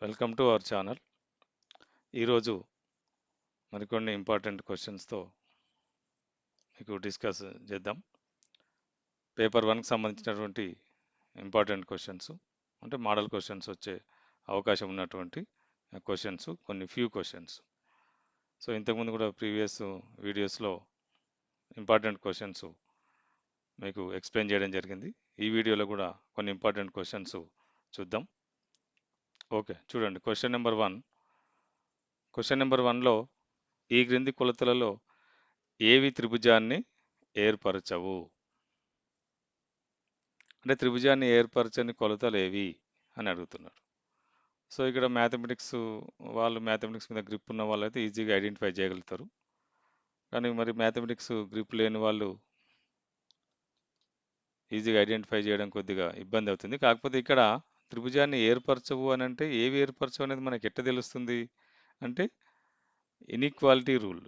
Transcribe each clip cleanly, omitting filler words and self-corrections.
Welcome to our channel. ఈరోజు మరికొన్ని important క్వశ్చన్స్తో మీకు డిస్కస్ చేద్దాం. పేపర్ 1కి సంబంధించినటువంటి ఇంపార్టెంట్ క్వశ్చన్స్, అంటే మోడల్ క్వశ్చన్స్ వచ్చే అవకాశం ఉన్నటువంటి క్వశ్చన్స్, కొన్ని ఫ్యూ క్వశ్చన్స్. సో ఇంతకుముందు కూడా ప్రీవియస్ వీడియోస్లో ఇంపార్టెంట్ క్వశ్చన్స్ మీకు ఎక్స్ప్లెయిన్ చేయడం జరిగింది. ఈ వీడియోలో కూడా కొన్ని ఇంపార్టెంట్ క్వశ్చన్స్ చూద్దాం. ఓకే, చూడండి క్వశ్చన్ నెంబర్ 1. క్వశ్చన్ నెంబర్ 1లో ఈ క్రింది కొలతలలో ఏవి త్రిభుజాన్ని ఏర్పరచవు? అంటే త్రిభుజాన్ని ఏర్పరచని కొలతలు ఏవి అని అడుగుతున్నారు. సో ఇక్కడ మ్యాథమెటిక్స్ మీద గ్రిప్ ఉన్న వాళ్ళైతే ఈజీగా ఐడెంటిఫై చేయగలుగుతారు. కానీ మరి మ్యాథమెటిక్స్ గ్రిప్ లేని వాళ్ళు ఈజీగా ఐడెంటిఫై చేయడం కొద్దిగా ఇబ్బంది అవుతుంది. కాకపోతే ఇక్కడ త్రిభుజాన్ని ఏర్పరచవు అని అంటే ఏవి ఏర్పరచవు అనేది మనకి ఎట్ట తెలుస్తుంది అంటే ఇన్ఈక్వాలిటీ రూల్.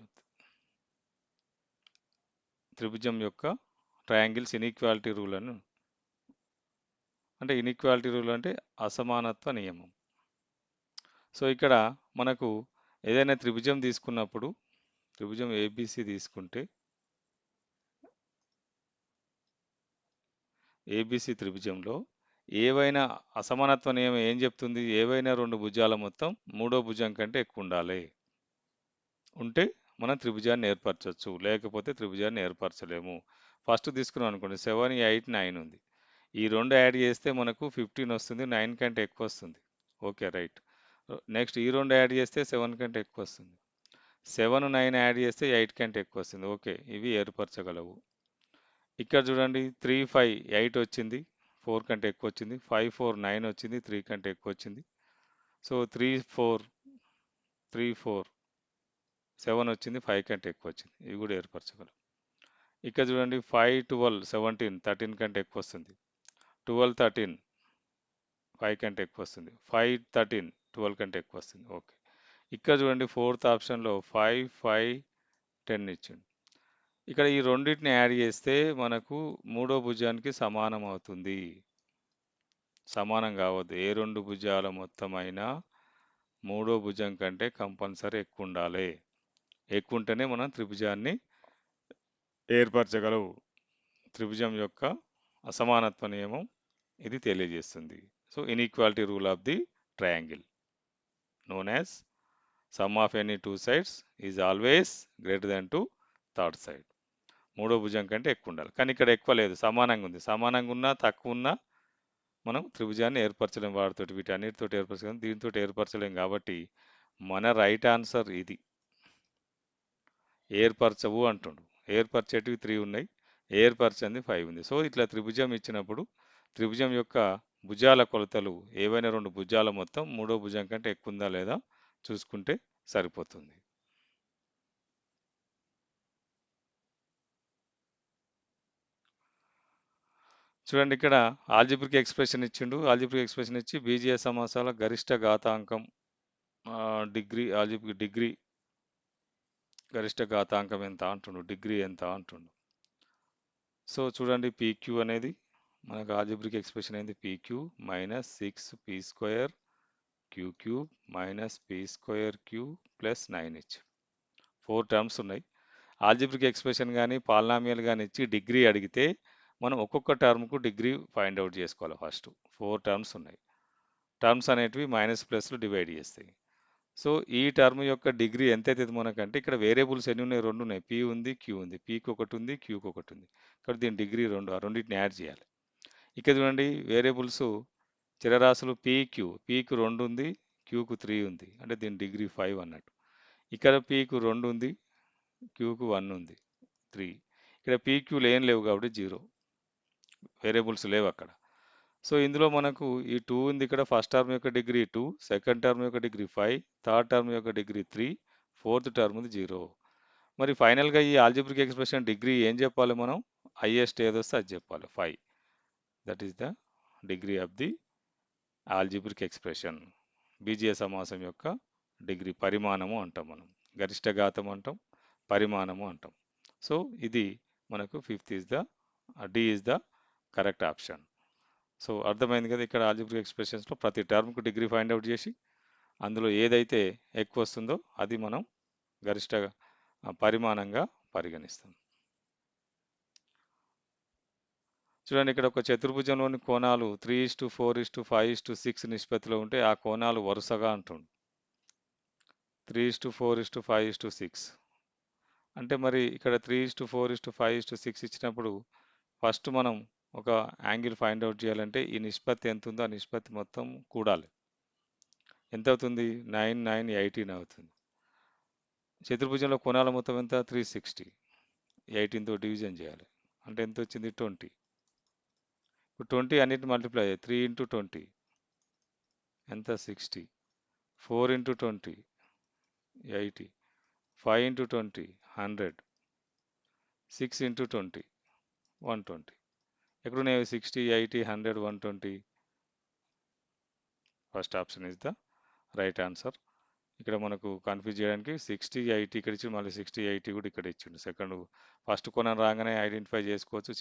త్రిభుజం యొక్క ట్రయాంగిల్స్ ఇన్ఈక్వాలిటీ రూల్ అని, అంటే ఇన్ఈక్వాలిటీ రూల్ అంటే అసమానత్వ నియమం. సో ఇక్కడ మనకు ఏదైనా త్రిభుజం తీసుకున్నప్పుడు, త్రిభుజం ఏబిసి తీసుకుంటే, ఏబిసి త్రిభుజంలో ఏవైనా అసమానత్వ నియమం ఏం చెప్తుంది? ఏవైనా రెండు భుజాల మొత్తం మూడో భుజం కంటే ఎక్కువ ఉండాలి. ఉంటే మనం త్రిభుజాన్ని ఏర్పరచవచ్చు, లేకపోతే త్రిభుజాన్ని ఏర్పరచలేము. ఫస్ట్ తీసుకున్నాం అనుకోండి, 7, 8, 9 ఉంది. ఈ రెండు యాడ్ చేస్తే మనకు 15 వస్తుంది, 9 కంటే ఎక్కువ వస్తుంది. Okay, right. నెక్స్ట్ ఈ రెండు యాడ్ చేస్తే 7 కంటే ఎక్కువ వస్తుంది. 7, 9 యాడ్ చేస్తే 8 కంటే ఎక్కువ వస్తుంది. ఓకే, ఇవి ఏర్పరచగలవు. ఇక్కడ చూడండి 3, 5, 8 వచ్చింది, 4 కంటే ఎక్కువ వచ్చింది. 5, 4, 9 వచ్చింది, 3 కంటే ఎక్కువ వచ్చింది. సో 3, 4, 7 వచ్చింది, 5 కంటే ఎక్కువ వచ్చింది. ఇవి కూడా ఏర్పరచగలవు. ఇక్కడ చూడండి 5, 12, 17, 13 కంటే ఎక్కువ వస్తుంది. 12, 13, 5 కంటే ఎక్కువ వస్తుంది. 5, 13, 12 కంటే ఎక్కువ వస్తుంది. ఓకే, ఇక్కడ చూడండి 4th ఆప్షన్లో 5, 5, 10 ఇచ్చింది. ఇక్కడ ఈ రెండింటిని యాడ్ చేస్తే మనకు మూడో భుజానికి సమానం అవుతుంది. సమానం కావద్దు, ఏ రెండు భుజాల మొత్తం అయినా మూడో భుజం కంటే కంపల్సరీ ఎక్కువ ఉండాలి. ఎక్కువ ఉంటేనే మనం త్రిభుజాన్ని ఏర్పరచగలవు. త్రిభుజం యొక్క అసమానత్వ నియమం ఇది తెలియజేస్తుంది. So inequality rule of the triangle known as sum of any two sides is always greater than to third side. మూడో భుజం కంటే ఎక్కువ ఉండాలి. కానీ ఇక్కడ ఎక్కువ లేదు, సమానంగా ఉంది. సమానంగా ఉన్నా తక్కువ ఉన్నా మనం త్రిభుజాన్ని ఏర్పరచలేం. వాటితోటి వీటన్నిటితో ఏర్పరచలేం, దీంతో ఏర్పరచలేం. కాబట్టి మన రైట్ ఆన్సర్ ఇది, ఏర్పరచవు అంటుండు. ఏర్పరచేటివి 3 ఉన్నాయి, ఏర్పరచంది 5 ఉంది. సో ఇట్లా త్రిభుజం ఇచ్చినప్పుడు త్రిభుజం యొక్క భుజాల కొలతలు ఏవైనా రెండు భుజాల మొత్తం మూడో భుజం కంటే ఎక్కువ ఉందా లేదా చూసుకుంటే సరిపోతుంది. చూడండి ఇక్కడ ఆల్జిబ్రిక్ ఎక్స్ప్రెషన్ ఇచ్చిండు. ఆల్జిబ్రిక్ ఎక్స్ప్రెషన్ ఇచ్చి బీజీయ సమాసాల గరిష్ట ఘాతాంకం డిగ్రీ గరిష్ట ఘాతాంకం ఎంత అంటుండు, డిగ్రీ ఎంత అంటుండు. సో చూడండి పీక్యూ అనేది మనకు ఆల్జిబ్రిక్ ఎక్స్ప్రెషన్ అయింది పీక్యూ మైనస్ 6p² క్యూ³ minus p² plus 9h. 4 terms ఉన్నాయి. ఆల్జిబ్రిక్ ఎక్స్ప్రెషన్ కానీ పాలినామియల్ కానీ ఇచ్చి డిగ్రీ అడిగితే మనం ఒక్కొక్క టర్మ్కు డిగ్రీ ఫైండ్ అవుట్ చేసుకోవాలి. ఫస్ట్ 4 టర్మ్స్ ఉన్నాయి. టర్మ్స్ అనేటివి మైనస్ ప్లస్లు డివైడ్ చేస్తాయి. సో ఈ టర్మ్ యొక్క డిగ్రీ ఎంత అవుతుంది మనకంటే, ఇక్కడ వేరియబుల్స్ ఎన్ని ఉన్నాయి? 2 ఉన్నాయి, పీ ఉంది, క్యూ ఉంది. పీకి ఒకటి ఉంది, క్యూకి ఒకటి ఉంది. కాబట్టి దీని డిగ్రీ 2, ఆ రెండింటిని యాడ్ చేయాలి. ఇక్కడ చూడండి వేరియబుల్స్ చరరాశులు పీక్యూ, పీకు 2 ఉంది, క్యూకు 3 ఉంది, అంటే దీని డిగ్రీ 5 అన్నట్టు. ఇక్కడ పీకు 2 ఉంది, క్యూకు 1 ఉంది, 3. ఇక్కడ పీక్యూలు ఏం లేవు కాబట్టి 0, వేరియబుల్స్ లేవు అక్కడ. సో ఇందులో మనకు ఈ 2 ఉంది, ఇక్కడ ఫస్ట్ టర్మ్ యొక్క డిగ్రీ 2, సెకండ్ టర్మ్ యొక్క డిగ్రీ 5, థర్డ్ టర్మ్ యొక్క డిగ్రీ 3, ఫోర్త్ టర్మ్ ఉంది 0. మరి ఫైనల్గా ఈ ఆల్జిబ్రిక్ ఎక్స్ప్రెషన్ డిగ్రీ ఏం చెప్పాలి మనం? హైయెస్ట్ ఏదొస్తే అది చెప్పాలి, 5. That is the degree of the algebraic expression. బీజీయ సమాసం యొక్క డిగ్రీ, పరిమాణము అంటాం మనం. గరిష్ట ఘాతం అంటాం, పరిమాణము అంటాం. సో ఇది మనకు 5th is the D is the correct option. So అర్థమైంది కదా, ఇక్కడ ఆల్జిబ్రిక్ ఎక్స్ప్రెషన్స్లో ప్రతి టర్మ్కు డిగ్రీ ఫైండ్ అవుట్ చేసి అందులో ఏదైతే ఎక్కువ వస్తుందో అది మనం గరిష్ట పరిమాణంగా పరిగణిస్తాం. చూడండి ఇక్కడ ఒక చతుర్భుజంలోని కోణాలు 3:4:5:6 నిష్పత్తిలో ఉంటే ఆ కోణాలు వరుసగా అంటుండు. 3:4:5:6 అంటే మరి ఇక్కడ 3:4:5:6 ఇచ్చినప్పుడు ఫస్ట్ మనం ఒక యాంగిల్ ఫైండ్ అవుట్ చేయాలంటే ఈ నిష్పత్తి ఎంత ఉందో ఆ నిష్పత్తి మొత్తం కూడాలి. ఎంత అవుతుంది? 9, 9, 18 అవుతుంది. చతుర్భుజంలో కోణాల మొత్తం ఎంత? 360. 18తో డివిజన్ చేయాలి. అంటే ఎంత వచ్చింది? 20. ఇప్పుడు 20 అన్నిటి మల్టిప్లై 3 ఇంటూ 20 ఎంత? 60. 4 ఇంటూ 20 80. 5 ఇంటూ 20 100. 6 ఇంటూ 20 120. ఎక్కడున్నాయి 60, 80, 100, 120? First option is the right answer. ఇక్కడ మనకు కన్ఫ్యూజ్ చేయడానికి 60, 80 ఇక్కడ ఇచ్చి మళ్ళీ 60, 80 కూడా ఇక్కడ ఇచ్చిండు. సెకండ్ ఫస్ట్ కోణం రాగానే ఐడెంటిఫై చేసుకోవచ్చు.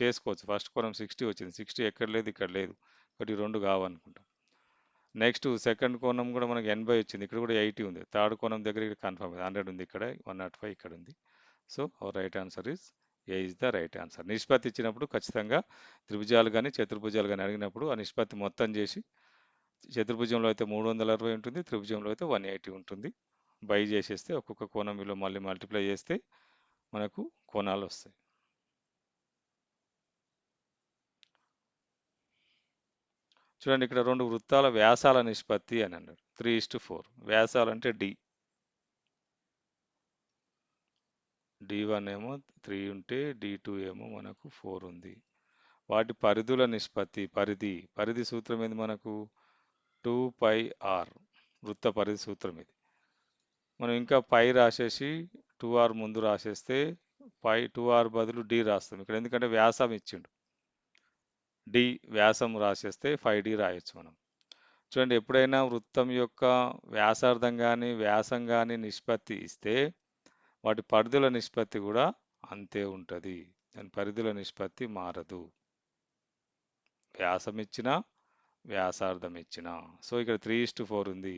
ఫస్ట్ కోణం 60 వచ్చింది. 60 ఎక్కడ లేదు, ఇక్కడ లేదు. ఒకటి రెండు కావనుకుంటాం. నెక్స్ట్ సెకండ్ కోణం కూడా మనకి 80 వచ్చింది. ఇక్కడ కూడా 80 ఉంది. థర్డ్ కోణం దగ్గర ఇక్కడ కన్ఫర్మ్ 100 ఉంది. ఇక్కడ 105 ఇక్కడ ఉంది. So our right answer is A is the right answer. నిష్పత్తి ఇచ్చినప్పుడు ఖచ్చితంగా త్రిభుజాలు కానీ చతుర్భుజాలు కానీ అడిగినప్పుడు ఆ నిష్పత్తి మొత్తం చేసి చతుర్భుజంలో అయితే 360 ఉంటుంది, త్రిభుజంలో అయితే 180 ఉంటుంది. బై చేసేస్తే ఒక్కొక్క కోణం విలువ మళ్ళీ మల్టిప్లై చేస్తే మనకు కోణాలు వస్తాయి. చూడండి ఇక్కడ రెండు వృత్తాల వ్యాసాల నిష్పత్తి అని అన్నారు. 3:4. వ్యాసాలు అంటే D1 ఏమో 3 ఉంటే D2 ఏమో మనకు 4 ఉంది. వాటి పరిధుల నిష్పత్తి పరిధి సూత్రం ఏంది మనకు? 2πr వృత్త పరిధి సూత్రం ఇది. మనం ఇంకా పై రాసేసి 2r ముందు రాసేస్తే 2r బదులు d రాస్తాం ఇక్కడ, ఎందుకంటే వ్యాసం ఇచ్చిండు. d వ్యాసం రాసేస్తే 5d రాయొచ్చు మనం. చూడండి ఎప్పుడైనా వృత్తం యొక్క వ్యాసార్థం కానీ వ్యాసం కానీ నిష్పత్తి ఇస్తే వాటి పరిధుల నిష్పత్తి కూడా అంతే ఉంటుంది. దాని పరిధుల నిష్పత్తి మారదు. వ్యాసం ఇచ్చినా వ్యాసార్థం ఇచ్చినా. సో ఇక్కడ 3:4 ఉంది.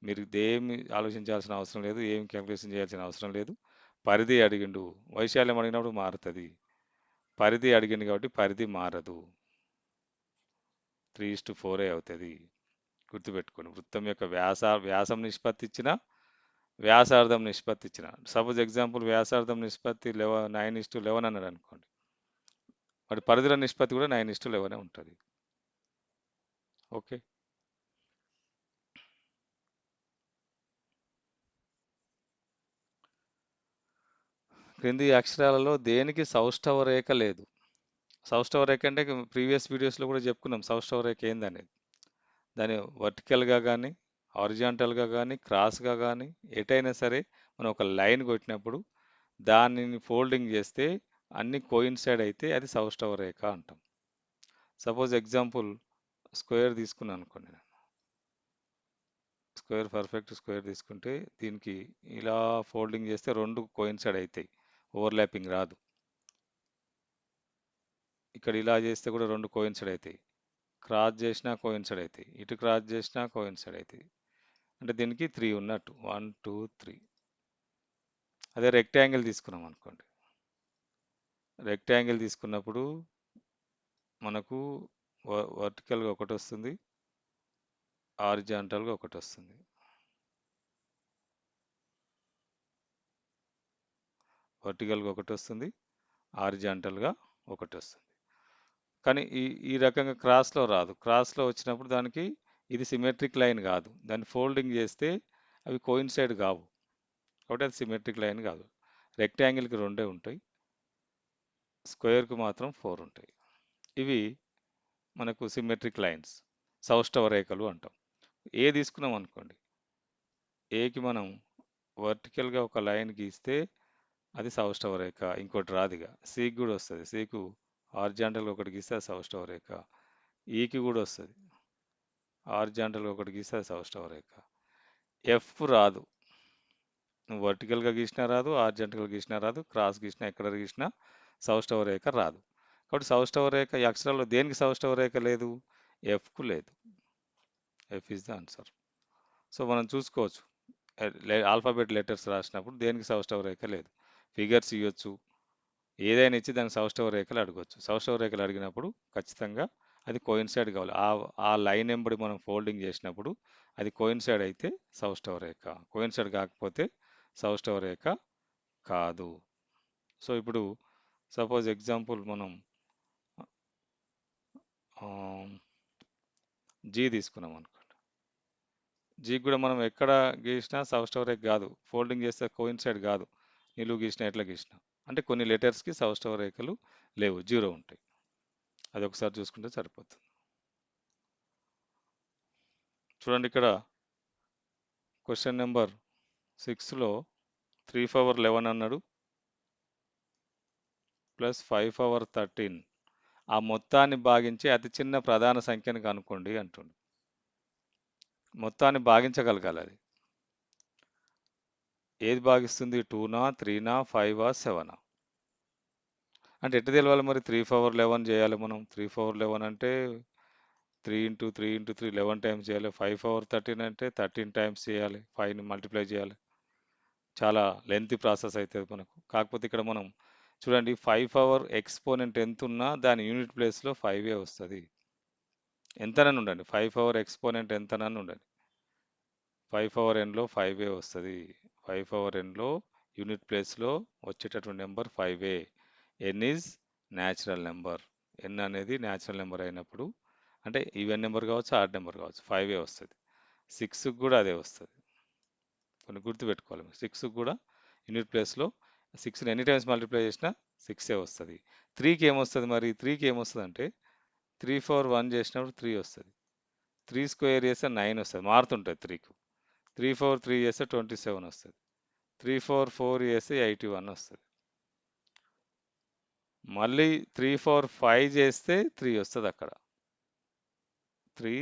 మీరు ఇదేమి ఆలోచించాల్సిన అవసరం లేదు, ఏం క్యాలిక్యులేషన్ చేయాల్సిన అవసరం లేదు. పరిధి అడిగిండు, వైశాల్యం అడిగినప్పుడు మారుతుంది. పరిధి అడిగిండు కాబట్టి పరిధి మారదు. 3:4 అవుతుంది. గుర్తుపెట్టుకోండి. వృత్తం యొక్క వ్యాసం నిష్పత్తి ఇచ్చిన వ్యాసార్థం నిష్పత్తి ఇచ్చిన. సపోజ్ ఎగ్జాంపుల్ వ్యాసార్థం నిష్పత్తి 9:11 అన్నాడు అనుకోండి, వాటి పరిధుల నిష్పత్తి కూడా 9:11 ఉంటుంది. ఓకే. క్రింది అక్షరాలలో దేనికి సౌష్ఠవ రేఖ లేదు? సౌష్ఠవ రేఖ అంటే ప్రీవియస్ వీడియోస్లో కూడా చెప్పుకున్నాం సౌష్ఠవ రేఖ ఏందనేది. దాని వర్టికల్గా కానీ హారిజాంటల్గా కానీ క్రాస్గా కానీ ఎటైనా సరే మనం ఒక లైన్ కొట్టినప్పుడు దానిని ఫోల్డింగ్ చేస్తే అన్ని కోయిన్సైడ్ అయితే అది సౌష్ఠవ రేఖ అంటాం. సపోజ్ ఎగ్జాంపుల్ స్క్వేర్ తీసుకున్నాను అనుకోండి. స్క్వేర్ పర్ఫెక్ట్ స్క్వేర్ తీసుకుంటే దీనికి ఇలా ఫోల్డింగ్ చేస్తే రెండు కోయిన్సైడ్ అవుతాయి, ఓవర్లాపింగ్ రాదు. ఇక్కడ ఇలా చేస్తే కూడా రెండు కోయిన్సైడ్ అవుతాయి. క్రాస్ చేసినా కోయిన్సైడ్ అవుతాయి, ఇటు క్రాస్ చేసినా కోయిన్సైడ్ అవుతాయి. అంటే దీనికి 3 ఉన్నట్టు 1, 2, 3. అదే రెక్టాంగిల్ తీసుకున్నాం అనుకోండి. రెక్టాంగిల్ తీసుకున్నప్పుడు మనకు వర్టికల్గా ఒకటి వస్తుంది, హారిజాంటల్గా ఒకటి వస్తుంది. వర్టికల్గా ఒకటి వస్తుంది, హారిజాంటల్గా ఒకటి వస్తుంది. కానీ ఈ రకంగా క్రాస్లో రాదు. క్రాస్లో వచ్చినప్పుడు దానికి ఇది సిమెట్రిక్ లైన్ కాదు. దాన్ని ఫోల్డింగ్ చేస్తే అవి కోయిన్సైడ్ కావు, కాబట్టి అది సిమెట్రిక్ లైన్ కాదు. రెక్టాంగిల్కి 2 ఉంటాయి, స్క్వేర్కి మాత్రం 4 ఉంటాయి. ఇవి మనకు సిమెట్రిక్ లైన్స్, సౌష్ఠవ రేఖలు అంటాం. ఏ తీసుకున్నాం అనుకోండి, ఏకి మనం వర్టికల్గా ఒక లైన్ గీస్తే అది సౌష్ఠవ రేఖ, ఇంకోటి రాదుగా. సికి కూడా వస్తుంది, సికు హారిజాంటల్గా ఒకటి గీస్తే అది సౌష్ఠవ రేఖ. ఈకి కూడా వస్తుంది, హారిజాంటల్గా ఒకటి గీస్తే అది సౌష్ఠవ రేఖ. ఎఫ్ రాదు, నువ్వు వర్టికల్గా గీసినా రాదు, హారిజాంటల్గా గీసినా రాదు, క్రాస్ గీసినా ఎక్కడ గీసినా సౌష్ఠవ రేఖ రాదు. కాబట్టి సౌష్ఠవ రేఖ ఈ అక్షరాల్లో దేనికి సౌష్ఠవ రేఖ లేదు? ఎఫ్కు లేదు. F is the answer. So మనం చూసుకోవచ్చు. ఆల్ఫాబెట్ లెటర్స్ రాసినప్పుడు దేనికి సౌష్టవ రేఖ లేదు. ఫిగర్స్ ఇవ్వచ్చు, ఏదైనా ఇచ్చి దానికి సౌష్టవ రేఖలు అడగవచ్చు. సౌష్టవ రేఖలు అడిగినప్పుడు ఖచ్చితంగా అది కోయిన్సైడ్ కావాలి. ఆ లైన్ ఎంబడి మనం ఫోల్డింగ్ చేసినప్పుడు అది కోయిన్సైడ్ అయితే సౌష్టవ రేఖ, కోయిన్సైడ్ కాకపోతే సౌష్టవ రేఖ కాదు. సో ఇప్పుడు సపోజ్ ఎగ్జాంపుల్ మనం జీ తీసుకున్నాం అనుకోండి. జీ కూడా మనం ఎక్కడ గీసినా సౌష్టవ రేఖ కాదు, ఫోల్డింగ్ చేస్తే కోయిన్సైడ్ కాదు. నిలువు గీసినా ఎట్లా గీసినా అంటే కొన్ని లెటర్స్కి సౌష్టవ రేఖలు లేవు, జీరో ఉంటాయి. అది ఒకసారి చూసుకుంటే సరిపోతుంది. చూడండి ఇక్కడ క్వశ్చన్ నెంబర్ 6లో 3 పవర్ 11 అన్నాడు ప్లస్ 5 పవర్ 13. ఆ మొత్తాన్ని భాగించి అతి చిన్న ప్రధాన సంఖ్యను కనుక్కోండి అంటుండు. మొత్తాన్ని భాగించగలగాలి అది. ఏది భాగిస్తుంది? 2నా, 3నా, 5ఆ, 7ఆ? అంటే ఎట్లా తెలవాలి మరి? 3 పవర్ 11 చేయాలి మనం. 3 పవర్ 11 అంటే 3 ఇంటూ 3 ఇంటూ 3 11 టైమ్స్ చేయాలి. 5 పవర్ 13 అంటే 13 టైమ్స్ చేయాలి. 5ని మల్టిప్లై చేయాలి. చాలా లెంతీ ప్రాసెస్ అవుతుంది మనకు. కాకపోతే ఇక్కడ మనం చూడండి, 5 పవర్ ఎక్స్పోనెంట్ ఎంత ఉన్నా దాని యూనిట్ ప్లేస్లో 5ఏ వస్తుంది. ఎంతనని ఉండండి, 5 పవర్ ఎక్స్పోనెంట్ ఎంతనని ఉండండి, 5 పవర్ ఎన్లో 5ఏ వస్తుంది. 5 పవర్ ఎన్లో యూనిట్ ప్లేస్లో వచ్చేటటువంటి నెంబర్ 5ఏ. N is natural number. N అనేది న్యాచురల్ నెంబర్ అయినప్పుడు అంటే ఈవెన్ నెంబర్ కావచ్చు, ఆడ్ నెంబర్ కావచ్చు, 5ఏ వస్తుంది. 6కి కూడా అదే వస్తుంది. కొన్ని గుర్తుపెట్టుకోవాలి. 6కి కూడా యూనిట్ ప్లేస్లో 6ని ఎన్ని టైమ్స్ మల్టిప్లై చేసినా 6ఏ వస్తుంది. 3కి ఏమొస్తుంది మరి? 3కి ఏమొస్తుంది అంటే 3 4 1 చేసినప్పుడు 3 వస్తుంది. 3 స్క్వేర్ చేస్తే 9 వస్తుంది, మారుతుంటుంది 3కు. 3 4 3 చేస్తే 27 వస్తుంది. 3 4 4 చేస్తే 81 వస్తుంది. మళ్ళీ 3 4 5 చేస్తే 3 వస్తుంది అక్కడ. 3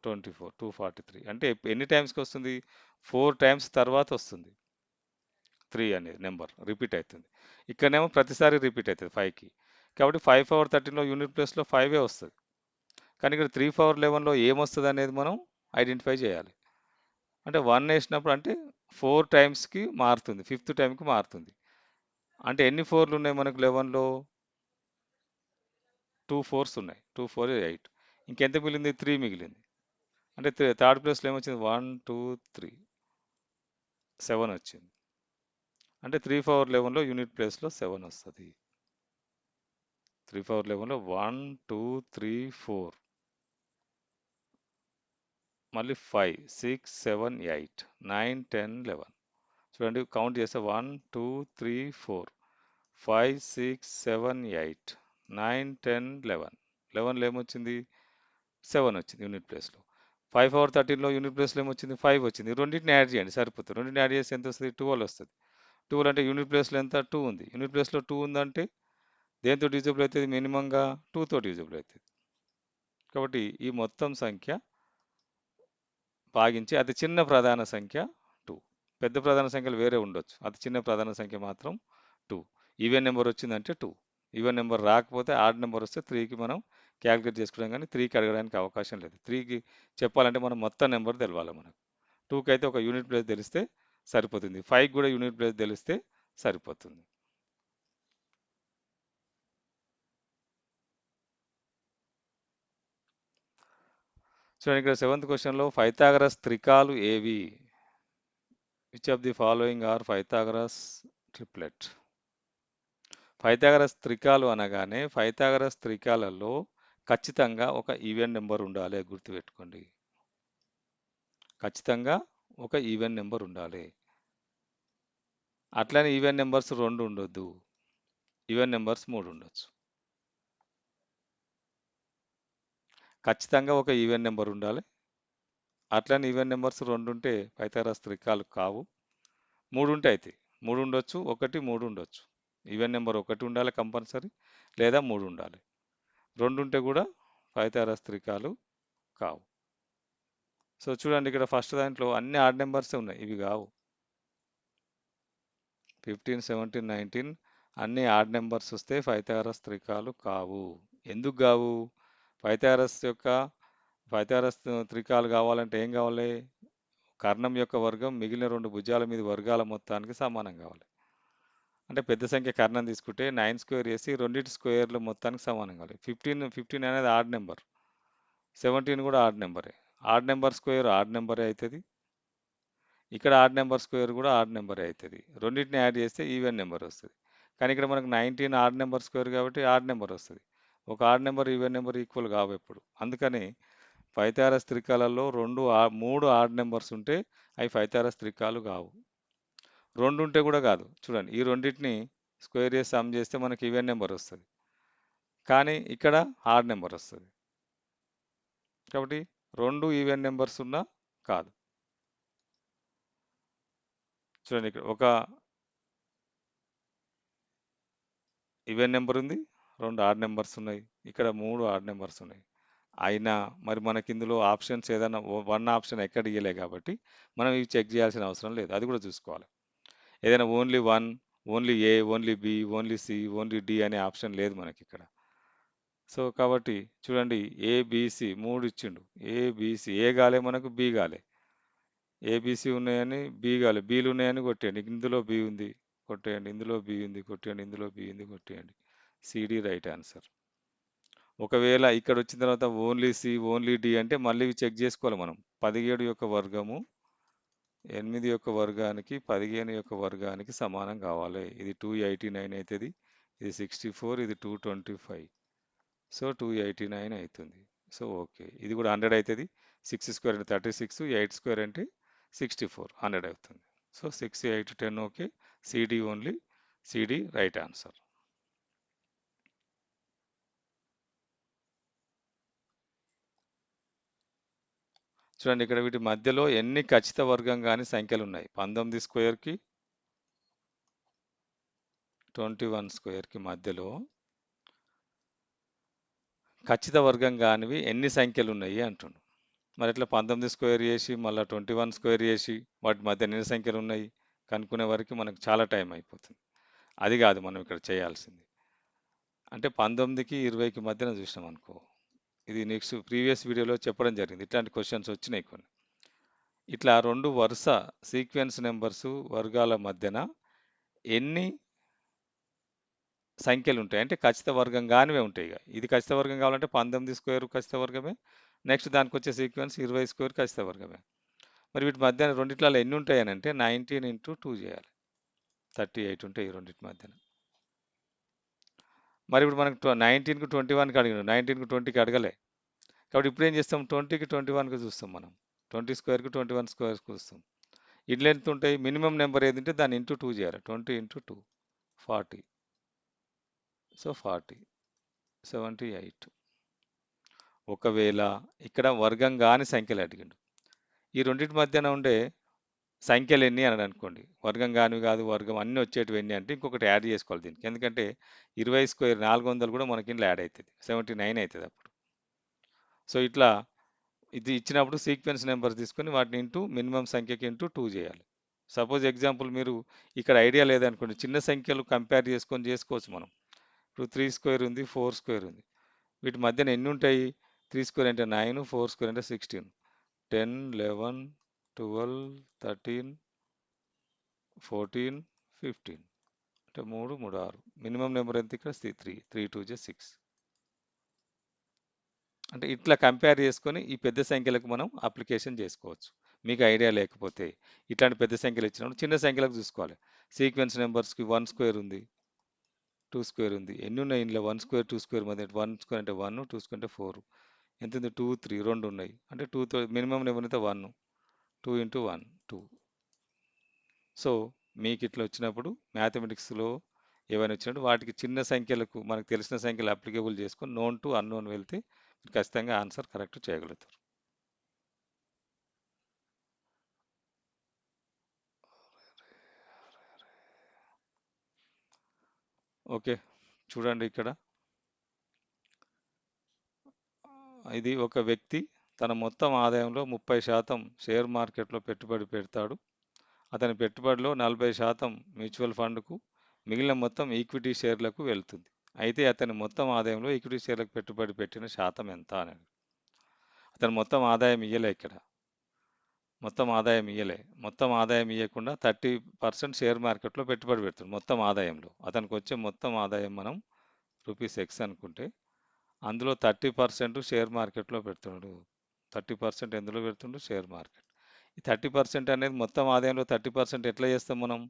24 243 అంటే ఎన్ని టైమ్స్కి వస్తుంది? 4 టైమ్స్ తర్వాత వస్తుంది 3 అనేది నెంబర్ రిపీట్ అవుతుంది. ఇక్కడనేమో ప్రతిసారి రిపీట్ అవుతుంది 5కి. కాబట్టి 5 పవర్ 13లో యూనిట్ ప్లేస్లో 5ఏ వస్తుంది. కానీ ఇక్కడ 3 పవర్ 11లో ఏమొస్తుంది అనేది మనం ఐడెంటిఫై చేయాలి. అంటే 1 వేసినప్పుడు అంటే 4 టైమ్స్కి మారుతుంది, 5th టైంకి మారుతుంది. అంటే ఎన్ని 4లు ఉన్నాయి మనకు 11లో? 2 4s ఉన్నాయి. 2 4 8. ఇంకెంత మిగిలింది? 3 మిగిలింది. అంటే థర్డ్ ప్లేస్లో ఏమొచ్చింది? 1 2 3 7 వచ్చింది. అంటే 3 పవర్ 11లో యూనిట్ ప్లేస్లో 7 వస్తుంది. 3 పవర్ 11లో 1 2 3 4 మళ్ళీ 5 6 7 8 9 10 11. చూడండి కౌంట్ చేస్తే 1 2 3 4 5 6 7 8 9 10 11. 11లో ఏమొచ్చింది? 7 వచ్చింది యూనిట్ ప్లేస్లో. 5 పవర్ 13లో యూనిట్ ప్లేస్లో ఏమొచ్చింది? 5 వచ్చింది. రెండింటిని యాడ్ చేయండి సరిపోతుంది. రెండింటిని యాడ్ చేస్తే ఎంత వస్తుంది? 12 వస్తుంది. 12 అంటే యూనిట్ ప్లేస్లో ఎంత? 2 ఉంది. యూనిట్ ప్లేస్లో 2 ఉందంటే దేంతో డివిజిబుల్ అవుతుంది? మినిమంగా 2 తోటి డివిజిబుల్ అవుతుంది. కాబట్టి ఈ మొత్తం సంఖ్య భాగించి అతి చిన్న ప్రధాన సంఖ్య 2. పెద్ద ప్రధాన సంఖ్యలు వేరే ఉండొచ్చు, అతి చిన్న ప్రధాన సంఖ్య మాత్రం 2. ఈవెన్ నెంబర్ వచ్చిందంటే 2. ఈవెన్ నెంబర్ రాకపోతే ఆడ్ నెంబర్ వస్తే 3కి మనం క్యాలిక్యులేట్ చేసుకోవడం, కానీ 3కి అడగడానికి అవకాశం లేదు. 3కి చెప్పాలంటే మనం మొత్తం నెంబర్ తెలవాలి మనకు. 2కి అయితే ఒక యూనిట్ ప్లేస్ తెలిస్తే సరిపోతుంది. 5కి కూడా యూనిట్ ప్లేస్ తెలిస్తే సరిపోతుంది. చూడండి ఇక్కడ 7th క్వశ్చన్లో పైథాగరస్ త్రికాలు ఏవి? Which of the following are Pythagoras triplet? Pythagoras త్రికాలు అనగానే పైథాగరస్ త్రికాలలో ఖచ్చితంగా ఒక ఈవెన్ నెంబర్ ఉండాలి, గుర్తుపెట్టుకోండి. ఖచ్చితంగా ఒక ఈవెన్ నెంబర్ ఉండాలి. అట్లనే ఈవెన్ నెంబర్స్ 2 ఉండొద్దు, ఈవెన్ నెంబర్స్ 3 ఉండొచ్చు. ఖచ్చితంగా ఒక ఈవెన్ నెంబర్ ఉండాలి. అట్లనే ఈవెన్ నెంబర్స్ 2 ఉంటే పైథాగరస్ త్రికాలు కావు. 3 ఉంటే అయితే 3 ఉండొచ్చు, 1 3 ఉండొచ్చు. ఈవెన్ నెంబర్ 1 ఉండాలి కంపల్సరీ, లేదా 3 ఉండాలి. 2 ఉంటే కూడా పైథాగరస్ త్రికాలు కావు. సో చూడండి ఇక్కడ ఫస్ట్ దాంట్లో అన్ని ఆడ్ నెంబర్సే ఉన్నాయి, ఇవి కావు. 15 17 19 అన్ని ఆడ్ నెంబర్స్ వస్తే పైథాగరస్ త్రికాలు కావు. ఎందుకు కావు? పైథాగరస్ త్రికాలు కావాలంటే ఏం కావాలి? కర్ణం యొక్క వర్గం మిగిలిన 2 భుజాల మీద వర్గాల మొత్తానికి సమానం కావాలి. అంటే పెద్ద సంఖ్య కర్ణం తీసుకుంటే 9 స్క్వేర్ చేసి రెండింటి స్క్వేర్ల మొత్తానికి సమానం కావాలి. 15 అనేది ఆడ్ నెంబర్, 17 కూడా ఆడ్ నెంబరే. ఆడ్ నెంబర్ స్క్వేర్ ఆడ్ నెంబరే అవుతుంది, ఇక్కడ ఆడ్ నెంబర్ స్క్వేర్ కూడా ఆడ్ నెంబరే అవుతుంది. రెండింటిని యాడ్ చేస్తే ఈవెన్ నెంబర్ వస్తుంది. కానీ ఇక్కడ మనకు 19 ఆడ్ నెంబర్ స్క్వేర్ కాబట్టి ఆడ్ నెంబర్ వస్తుంది. ఒక odd number even number equal కావు ఎప్పుడు. అందుకని పైథాగరస్ త్రికాలలో 3 ఆడ్ నెంబర్స్ ఉంటే అవి పైథాగరస్ త్రికాలు కావు. 2 ఉంటే కూడా కాదు. చూడండి, ఈ రెండింటిని స్క్వేర్ చేసి సమ్ చేస్తే మనకి ఈవెన్ నెంబర్ వస్తుంది, కానీ ఇక్కడ ఆడ్ నెంబర్ వస్తుంది. కాబట్టి 2 ఈవెన్ నెంబర్స్ ఉన్నా కాదు. చూడండి, ఇక్కడ ఒక ఈవెన్ నెంబర్ ఉంది, 2 ఆడ్ నెంబర్స్ ఉన్నాయి, ఇక్కడ 3 ఆడ్ నెంబర్స్ ఉన్నాయి. అయినా మరి మనకి ఇందులో ఆప్షన్స్ ఏదైనా 1 ఆప్షన్ ఎక్కడ ఇయ్యలే కాబట్టి మనం ఇవి చెక్ చేయాల్సిన అవసరం లేదు. అది కూడా చూసుకోవాలి. ఏదైనా only 1, only A, only B, only C, only D అనే ఆప్షన్ లేదు మనకి ఇక్కడ. సో కాబట్టి చూడండి, ఏబిసి 3 ఇచ్చిండు. ఏబిసి ఏ గాలే, మనకు బి గాలే. ఏబిసి ఉన్నాయని బి గాలే, బీలు ఉన్నాయని కొట్టేయండి. ఇందులో బి ఉంది కొట్టేయండి, ఇందులో బి ఉంది కొట్టేయండి, ఇందులో బి ఉంది కొట్టేయండి. CD right answer. ఒకవేళ ఇక్కడ వచ్చిన తర్వాత ఓన్లీ సి, ఓన్లీ డి అంటే మళ్ళీ ఇవి చెక్ చేసుకోవాలి మనం. 17 యొక్క వర్గము 8 యొక్క వర్గానికి 15 యొక్క వర్గానికి సమానం కావాలి. ఇది 289 అవుతుంది, ఇది 64, ఇది 225. సో 289 అవుతుంది. సో ఓకే, ఇది కూడా 100 అవుతుంది. 6 స్క్వేర్ అంటే 36, 8 స్క్వేర్ అంటే 64, 100 అవుతుంది. So 6, 8, 10 okay. CD only, CD right answer. చూడండి, ఇక్కడ వీటి మధ్యలో ఎన్ని ఖచ్చిత వర్గం కానీ సంఖ్యలు ఉన్నాయి. 19 స్క్వేర్కి 21 స్క్వేర్కి మధ్యలో ఖచ్చిత వర్గం కానివి ఎన్ని సంఖ్యలు ఉన్నాయి అంటుండు. మరి ఇట్లా 19 స్క్వేర్ చేసి మళ్ళీ 21 స్క్వేర్ చేసి వాటి మధ్య ఎన్ని సంఖ్యలు ఉన్నాయి కనుక్కునే వరకు మనకు చాలా టైం అయిపోతుంది. అది కాదు మనం ఇక్కడ చేయాల్సింది. అంటే 19కి 20కి మధ్యన చూసినాం అనుకో, ఇది నెక్స్ట్ ప్రీవియస్ వీడియోలో చెప్పడం జరిగింది. ఇట్లాంటి క్వశ్చన్స్ వచ్చినాయి కొన్ని. ఇట్లా 2 వరుస సీక్వెన్స్ నెంబర్స్ వర్గాల మధ్యన ఎన్ని సంఖ్యలు ఉంటాయి అంటే ఖచ్చిత వర్గం కానివే ఉంటాయి. ఇక ఇది ఖచ్చిత వర్గం కావాలంటే 19 స్క్వేర్ ఖచ్చిత వర్గమే, నెక్స్ట్ దానికి వచ్చే సీక్వెన్స్ 20 స్క్వేర్ ఖచ్చిత వర్గమే. మరి వీటి మధ్యన రెండిట్లలో ఎన్ని ఉంటాయి అని అంటే 19 ఇంటూ 2 చేయాలి, 38 ఉంటాయి ఈ రెండింటి మధ్యన. మరి ఇప్పుడు మనకు 19కి 21కి అడిగినాడు, 19కి 20కి అడగలే. కాబట్టి ఇప్పుడు ఏం చేస్తాం, 20కి 21కి చూస్తాం మనం, 20 స్క్వేర్కి 21 స్క్వేర్కి చూస్తాం. ఇట్లా ఎంత ఉంటాయి, మినిమం నెంబర్ ఏది ఉంటే దాన్ని ఇంటూ 2 చేయాలి. 20 ఇంటూ 2 40. సో 40, 78. ఒకవేళ ఇక్కడ వర్గం కాని సంఖ్యలు అడిగిండు, ఈ రెండింటి మధ్యన ఉండే సంఖ్యలు ఎన్ని అని అనుకోండి. వర్గం కానివి కాదు, వర్గం అన్నీ వచ్చేటివి ఎన్ని అంటే ఇంకొకటి యాడ్ చేసుకోవాలి దీనికి. ఎందుకంటే 20 స్క్వేర్ 400 కూడా మనకి ఇంట్లో యాడ్ అవుతుంది, 79 అవుతుంది అప్పుడు. సో ఇట్లా ఇది ఇచ్చినప్పుడు సీక్వెన్స్ నెంబర్ తీసుకొని వాటిని ఇంటూ మినిమం సంఖ్యకి ఇంటూ 2 చేయాలి. సపోజ్ ఎగ్జాంపుల్ మీరు ఇక్కడ ఐడియా లేదనుకోండి, చిన్న సంఖ్యలు కంపేర్ చేసుకొని చేసుకోవచ్చు మనం. ఇప్పుడు 3 స్క్వేర్ ఉంది, 4 స్క్వేర్ ఉంది, వీటి మధ్యన ఎన్ని ఉంటాయి? 3 స్క్వేర్ అంటే 9, 4 స్క్వేర్ అంటే 16, 10, 11, 12, 13, 14, 15 అంటే 3, 3, 6. మినిమం నెంబర్ ఎంత ఇక్కడ? 3. 3 2 6. అంటే ఇట్లా కంపేర్ చేసుకొని ఈ పెద్ద సంఖ్యలకు మనం అప్లికేషన్ చేసుకోవచ్చు. మీకు ఐడియా లేకపోతే ఇట్లాంటి పెద్ద సంఖ్యలు ఇచ్చినప్పుడు చిన్న సంఖ్యలకు చూసుకోవాలి. సీక్వెన్స్ నెంబర్స్కి 1 స్క్వేర్ ఉంది, 2 స్క్వేర్ ఉంది, ఎన్ని ఉన్నాయి ఇందులో? 1 స్క్వేర్ 2 స్క్వేర్ మధ్య 1 స్క్వేర్ అంటే 1, 2 స్క్వేర్ అంటే 4, ఎంత ఉంది? 2, 3, 2 ఉన్నాయి అంటే 2తో మినిమం నెంబర్ అయితే 1, 2 ఇంటూ 1 2. సో మీకు ఇట్లా వచ్చినప్పుడు మ్యాథమెటిక్స్లో ఏమైనా వచ్చినప్పుడు వాటికి చిన్న సంఖ్యలకు మనకు తెలిసిన సంఖ్యలు అప్లికేబుల్ చేసుకొని నోన్ టు అన్నోన్ వెళ్తే మీరు ఖచ్చితంగా ఆన్సర్ కరెక్ట్ చేయగలుగుతారు. ఓకే, చూడండి ఇక్కడ ఇది ఒక వ్యక్తి తన మొత్తం ఆదాయంలో 30% షేర్ మార్కెట్లో పెట్టుబడి పెడతాడు. అతని పెట్టుబడిలో 40% మ్యూచువల్ ఫండ్కు, మిగిలిన మొత్తం ఈక్విటీ షేర్లకు వెళ్తుంది. అయితే అతని మొత్తం ఆదాయంలో ఈక్విటీ షేర్లకు పెట్టుబడి పెట్టిన శాతం ఎంత అనేది. అతని మొత్తం ఆదాయం ఇయ్యలే ఇక్కడ. మొత్తం ఆదాయం ఇయ్యలే. మొత్తం ఆదాయం ఇయ్యకుండా 30% షేర్ మార్కెట్‌లో పెట్టుబడి పెడుతుండు. మొత్తం ఆదాయంలో. అతనికొచ్చే మొత్తం ఆదాయం మనం రూపీస్ ఎక్స్ అనుకుంటే, అందులో 30% షేర్ మార్కెట్‌లో పెడుతున్నాడు. 30% ఎందులో పెడుతుండు? Share market. ఈ 30% అనేది మొత్తం ఆదాయంలో 30% ఎట్లా చేస్తాం మనం?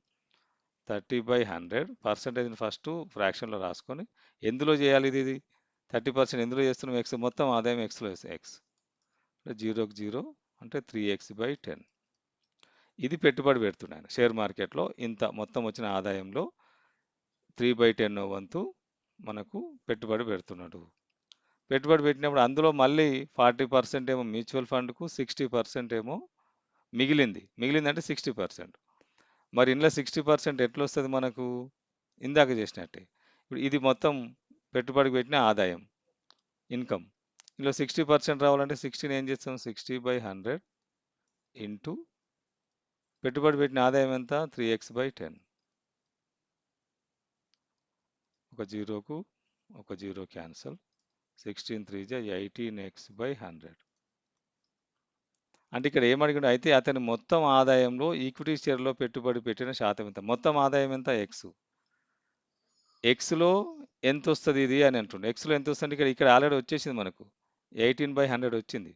30/100 పర్సెంటేజ్‌ని ఫస్టు ఫ్రాక్షన్‌లో రాసుకొని, ఎందులో చేయాలి ఇది? 30% ఎందులో చేస్తున్నాం? ఎక్స్ మొత్తం ఆదాయం ఎక్స్‌లో వేస్తే ఎక్స్. 0కి 0 అంటే 3x/10. ఇది పెట్టుబడి పెడుతున్నాను షేర్ మార్కెట్లో ఇంత మొత్తం వచ్చిన ఆదాయంలో 3/10 వంతు మనకు పెట్టుబడి పెడుతున్నాడు. పెట్టుబడి పెట్టినప్పుడు అందులో మళ్ళీ 40% ఏమో మ్యూచువల్ ఫండ్కు, 60% ఏమో మిగిలింది. మిగిలిందంటే 60%. మరి ఇందులో 60% ఎట్లా వస్తుంది మనకు? ఇందాక చేసినట్టే. ఇప్పుడు ఇది మొత్తం పెట్టుబడికి పెట్టిన ఆదాయం, ఇన్కమ్. ఇందులో 60% రావాలంటే 60ని ఏం చేస్తాం? 60/100 ఇంటూ పెట్టుబడి పెట్టిన ఆదాయం ఎంత? 3x/10. ఒక జీరోకు ఒక జీరో క్యాన్సల్. 16 3 18x/100. అంటే ఇక్కడ ఏమడిగాడు? అయితే అతని మొత్తం ఆదాయంలో ఈక్విటీ షేర్లో పెట్టుబడి పెట్టిన శాతం ఎంత? మొత్తం ఆదాయం ఎంత? ఎక్స్. ఎక్స్‌లో ఎంతొస్తది ఇది అని అంటుండు. ఎక్స్‌లో ఎంతొస్తదంటే ఇక్కడ ఇక్కడ ఆల్రెడీ వచ్చేసింది మనకు. 18/100 వచ్చింది.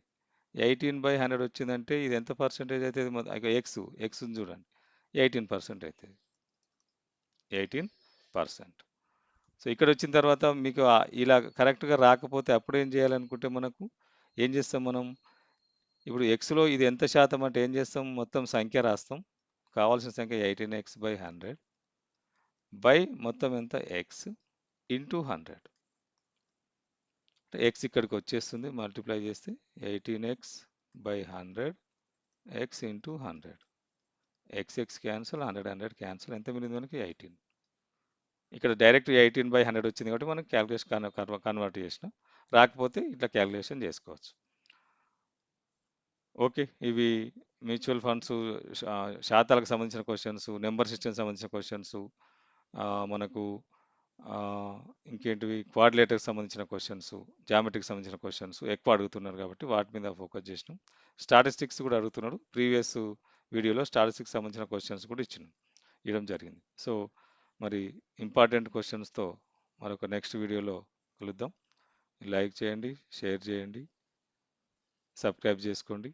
18/100 వచ్చిందంటే ఇది ఎంత పర్సెంటేజ్ అయితది? ఇక ఎక్స్ ఎక్స్‌ని చూడండి. 18% అయితది. 18%. సో, ఇక్కడొచ్చిన తర్వాత మీకు ఇలా కరెక్ట్‌గా రాకపోతే అప్పుడేం చేయాలనుకుంటే మనకు ఏం చేస్తాం మనం? ఇప్పుడు ఎక్స్‌లో ఇది ఎంత శాతం అంటే ఏం చేస్తాం? మొత్తం సంఖ్య రాస్తాం. కావాల్సిన సంఖ్య 18x/100 బై మొత్తం ఎంత? X into 100. ఎక్స్ ఇక్కడికి వచ్చేస్తుంది మల్టిప్లై చేస్తే 18x/100 X into 100. X X cancel, 100 100 cancel. ఎంత మిగిలింది మనకి? 18. ఇక్కడ డైరెక్ట్ 18/100 వచ్చింది కాబట్టి మనం క్యాలిక్యులేషన్ కన్వర్ట్ చేసినాం. రాకపోతే ఇట్లా క్యాలిక్యులేషన్ చేసుకోవచ్చు. ఓకే. ఇవి మ్యూచువల్ ఫండ్స్ శాతాలకు సంబంధించిన క్వశ్చన్స్, నెంబర్ సిస్టమ్‌కి సంబంధించిన క్వశ్చన్స్, మనకు ఇంకేంటివి క్వాడ్రిలేటర్‌కి సంబంధించిన క్వశ్చన్స్, జామెట్రీకి సంబంధించిన క్వశ్చన్స్ ఎక్కువ అడుగుతున్నారు కాబట్టి వాటి మీద ఫోకస్ చేసినాం. స్టాటిస్టిక్స్ కూడా అడుగుతున్నాడు. ప్రీవియస్ వీడియోలో స్టాటిస్టిక్స్ సంబంధించిన క్వశ్చన్స్ కూడా ఇవ్వడం జరిగింది. సో, మరి ఇంపార్టెంట్ క్వశ్చన్స్‌తో మరొక నెక్స్ట్ వీడియోలో కలుద్దాం. లైక్ చేయండి, షేర్ చేయండి, సబ్స్క్రైబ్ చేసుకోండి.